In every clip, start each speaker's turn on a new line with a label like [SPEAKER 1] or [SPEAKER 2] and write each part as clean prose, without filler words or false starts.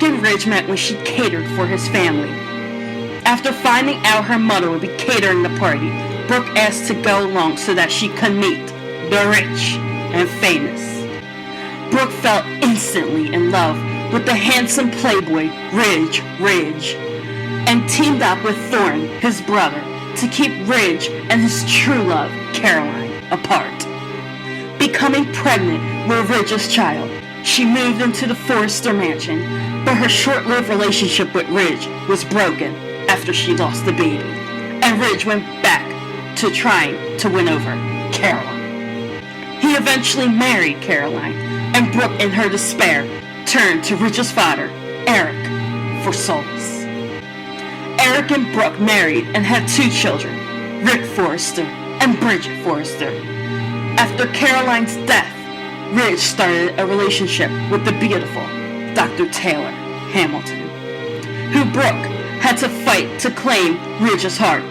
[SPEAKER 1] Working Ridge meant when she catered for his family. After finding out her mother would be catering the party, Brooke asked to go along so that she could meet the rich and famous. Brooke fell instantly in love with the handsome playboy Ridge, and teamed up with Thorne, his brother, to keep Ridge and his true love, Caroline, apart. Becoming pregnant with Ridge's child, she moved into the Forrester mansion, but her short-lived relationship with Ridge was broken after she lost the baby, and Ridge went back to trying to win over Caroline. He eventually married Caroline, and Brooke, in her despair, turned to Ridge's father, Eric, for solace. Eric and Brooke married and had 2 children, Rick Forrester and Bridget Forrester. After Caroline's death, Ridge started a relationship with the beautiful Dr. Taylor Hamilton, who Brooke had to fight to claim Ridge's heart.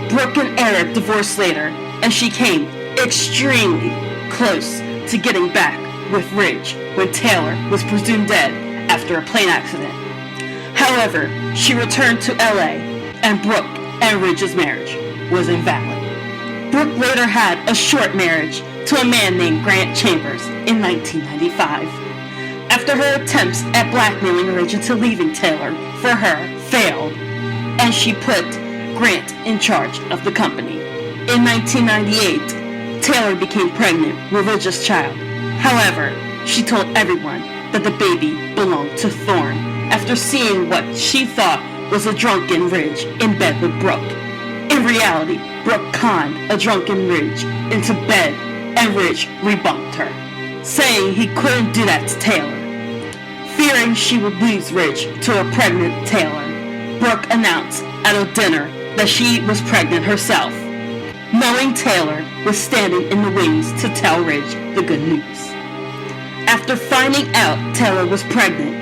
[SPEAKER 1] Brooke and Eric divorced later, and she came extremely close to getting back with Ridge when Taylor was presumed dead after a plane accident. However, she returned to LA, and Brooke and Ridge's marriage was invalid. Brooke later had a short marriage to a man named Grant Chambers in 1995. After her attempts at blackmailing Ridge into leaving Taylor for her failed, and she put Grant in charge of the company. In 1998, Taylor became pregnant with Ridge's child. However, she told everyone that the baby belonged to Thorne after seeing what she thought was a drunken Ridge in bed with Brooke. In reality, Brooke conned a drunken Ridge into bed, and Ridge rebunked her, saying he couldn't do that to Taylor. Fearing she would lose Ridge to a pregnant Taylor, Brooke announced at a dinner that she was pregnant herself, knowing Taylor was standing in the wings to tell Ridge the good news. After finding out Taylor was pregnant,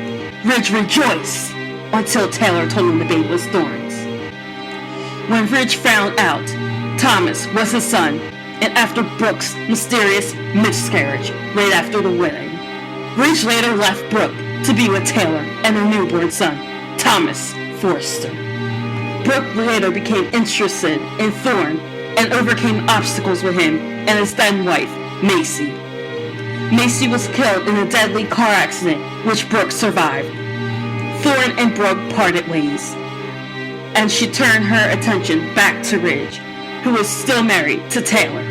[SPEAKER 1] Ridge rejoiced until Taylor told him the baby was Thorne's. When Ridge found out Thomas was his son, and after Brooke's mysterious miscarriage right after the wedding, Ridge later left Brooke to be with Taylor and her newborn son, Thomas Forrester. Brooke later became interested in Thorne and overcame obstacles with him and his then wife, Macy. Macy was killed in a deadly car accident, which Brooke survived. Thorne and Brooke parted ways, and she turned her attention back to Ridge, who was still married to Taylor.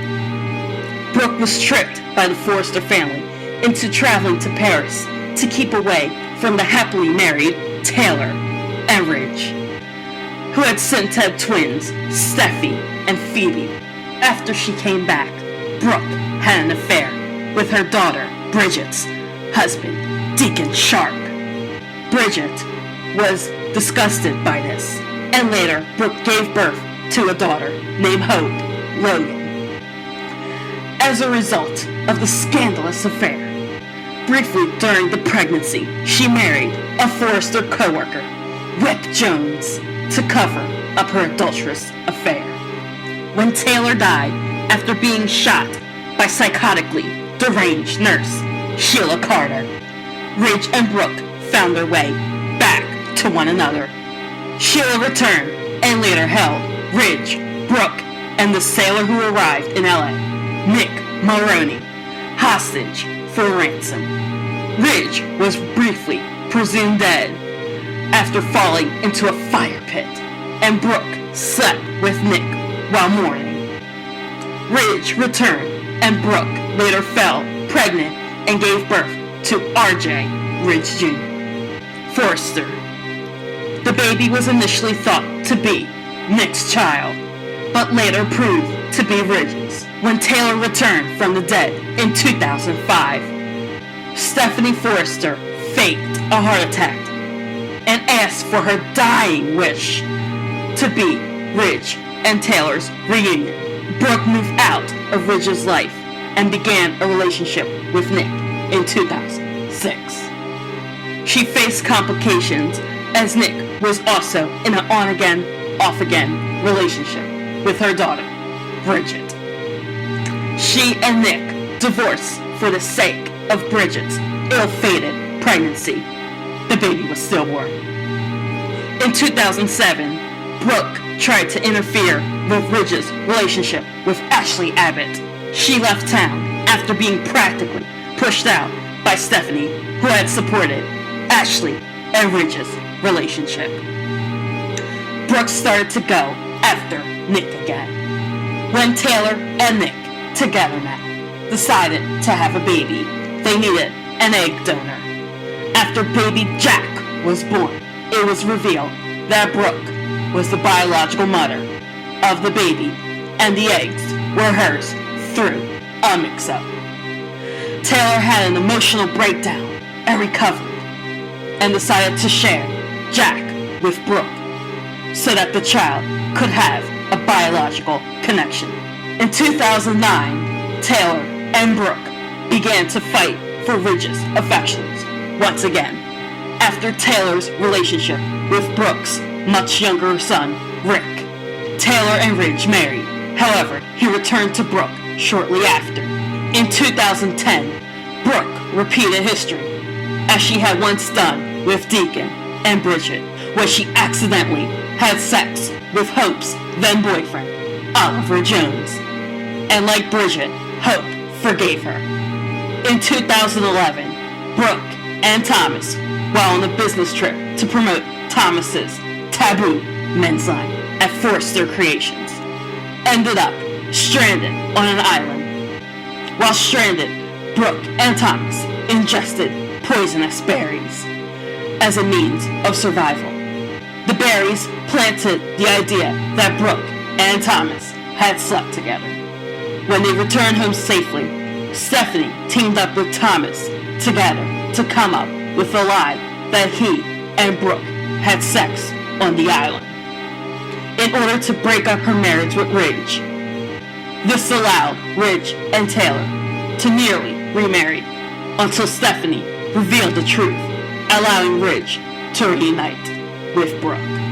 [SPEAKER 1] Brooke was tricked by the Forrester family into traveling to Paris to keep away from the happily married Taylor and Ridge, who had since had twins, Steffi and Phoebe. After she came back, Brooke had an affair with her daughter, Bridget's husband, Deacon Sharp. Bridget was disgusted by this, and later Brooke gave birth to a daughter named Hope Logan. As a result of the scandalous affair, briefly during the pregnancy, she married a Forrester co-worker, Whip Jones, to cover up her adulterous affair. When Taylor died after being shot by psychotically deranged nurse Sheila Carter, Ridge and Brooke found their way back to one another. Sheila returned and later held Ridge, Brooke, and the sailor who arrived in LA, Nick Mulroney, hostage for ransom. Ridge was briefly presumed dead after falling into a fire pit, and Brooke slept with Nick while mourning. Ridge returned, and Brooke later fell pregnant and gave birth to R.J. Ridge Jr. Forrester. The baby was initially thought to be Nick's child, but later proved to be Ridge's. When Taylor returned from the dead in 2005, Stephanie Forrester faked a heart attack and asked for her dying wish to be Ridge and Taylor's reunion. Brooke moved out of Ridge's life and began a relationship with Nick in 2006. She faced complications as Nick was also in an on-again, off-again relationship with her daughter, Bridget. She and Nick divorced for the sake of Bridget's ill-fated pregnancy. the baby was stillborn. In 2007, Brooke tried to interfere with Ridge's relationship with Ashley Abbott. She left town after being practically pushed out by Stephanie, who had supported Ashley and Ridge's relationship. Brooke started to go after Nick again. When Taylor and Nick, together now, decided to have a baby, they needed an egg donor. After baby Jack was born, it was revealed that Brooke was the biological mother of the baby, and the eggs were hers through a mix-up. Taylor had an emotional breakdown and recovered, and decided to share Jack with Brooke so that the child could have a biological connection. In 2009, Taylor and Brooke began to fight for Ridge's affections once again, after Taylor's relationship with Brooke's much younger son, Rick. Taylor and Ridge married. However, he returned to Brooke shortly after. In 2010, Brooke repeated history, as she had once done with Deacon and Bridget, where she accidentally had sex with Hope's then-boyfriend, Oliver Jones. And like Bridget, Hope forgave her. In 2011, Brooke and Thomas, while on a business trip to promote Thomas's Taboo men's line at Forrester Creations, ended up stranded on an island. While stranded, Brooke and Thomas ingested poisonous berries as a means of survival. The berries planted the idea that Brooke and Thomas had slept together. When they returned home safely, Stephanie teamed up with Thomas together to come up with a lie that he and Brooke had sex on the island in order to break up her marriage with Ridge. This allowed Ridge and Taylor to nearly remarry until Stephanie revealed the truth, allowing Ridge to reunite with Brooke.